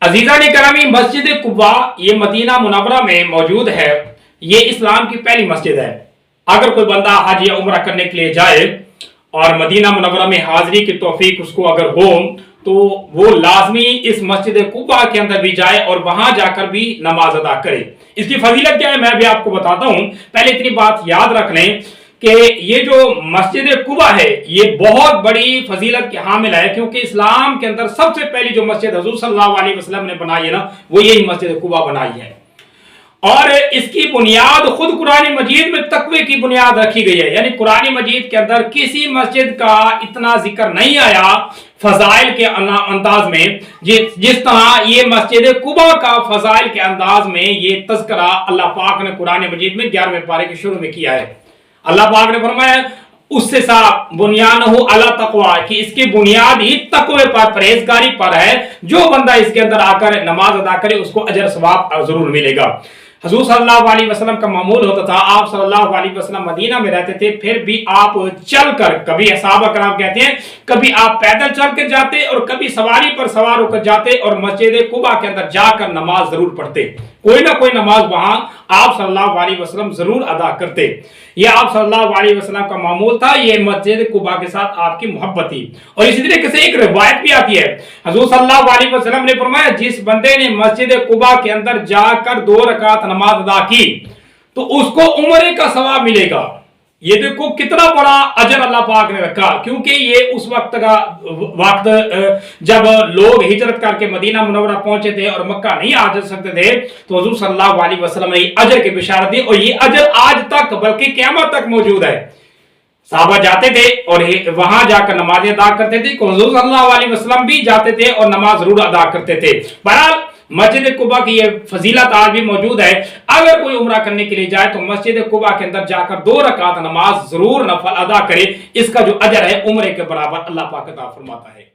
عزیزان گرامی، مسجد قباء یہ مدینہ منورہ میں موجود ہے۔ یہ اسلام کی پہلی مسجد ہے۔ اگر کوئی بندہ حج یا عمرہ کرنے کے لیے جائے اور مدینہ منورہ میں حاضری کی توفیق اس کو اگر ہو تو وہ لازمی اس مسجد قباء کے اندر بھی جائے اور وہاں جا کر بھی نماز ادا کرے۔ اس کی فضیلت کیا ہے میں بھی آپ کو بتاتا ہوں۔ پہلے اتنی بات یاد رکھ لیں کہ یہ جو مسجد قباء ہے یہ بہت بڑی فضیلت کے حامل ہے، کیونکہ اسلام کے اندر سب سے پہلی جو مسجد حضور صلی اللہ علیہ وسلم نے بنائی ہے نا، وہ یہی مسجد قباء بنائی ہے۔ اور اس کی بنیاد خود قرآن مجید میں تقوی کی بنیاد رکھی گئی ہے، یعنی قرآن مجید کے اندر کسی مسجد کا اتنا ذکر نہیں آیا فضائل کے انداز میں جس طرح یہ مسجد قباء کا فضائل کے انداز میں یہ تذکرہ اللہ پاک نے قرآن مجید میں 11ویں پارے کے شروع میں کیا ہے۔ اللہ پاک نے فرمایا اس سے صاحب بنیانہ علی تقوی، کہ اس کی بنیاد ہی تقوی پر، پرہیزگاری پر ہے۔ جو بندہ اس کے اندر آ کر نماز ادا کرے اس کو اجر ثواب ضرور ملے گا۔ حضور صلی اللہ علیہ وسلم کا معمول ہوتا تھا، آپ صلی اللہ علیہ وسلم مدینہ میں رہتے تھے، پھر بھی آپ چل کر، کبھی صحابہ کرام کہتے ہیں کبھی آپ پیدل چل کر جاتے اور کبھی سواری پر سوار ہو کر جاتے اور مسجد قباء کے اندر جا کر نماز ضرور پڑھتے، کوئی نہ کوئی نماز وہاں آپ صلی اللہ علیہ وسلم ضرور ادا کرتے۔ یہ آپ صلی اللہ علیہ وسلم کا معمول تھا، یہ مسجد قباء کے ساتھ آپ کی محبت تھی۔ اور اسی طریقے سے ایک روایت بھی آتی ہے، حضور صلی اللہ علیہ وسلم نے فرمایا جس بندے نے مسجد قباء کے اندر جا کر 2 رکعت نماز ادا کی تو اس کو عمرے کا ثواب ملے گا۔ یہ دیکھو کتنا بڑا اجر اللہ پاک نے رکھا، کیونکہ یہ اس وقت کا وقت جب لوگ ہجرت کر کے مدینہ منورہ پہنچے تھے اور مکہ نہیں آ سکتے تھے، تو حضور صلی اللہ علیہ وسلم نے اجر کی بشارت دی، اور یہ اجر آج تک بلکہ قیامت تک موجود ہے۔ صحابہ جاتے تھے اور وہاں جا کر نمازیں ادا کرتے تھے، حضور صلی اللہ علیہ وسلم بھی جاتے تھے اور نماز ضرور ادا کرتے تھے۔ بہرحال مسجد قباء کی یہ فضیلت آج بھی موجود ہے۔ اگر کوئی عمرہ کرنے کے لیے جائے تو مسجد قباء کے اندر جا کر 2 رکعت نماز ضرور نفل ادا کرے، اس کا جو اجر ہے عمرے کے برابر اللہ پاک عطا فرماتا ہے۔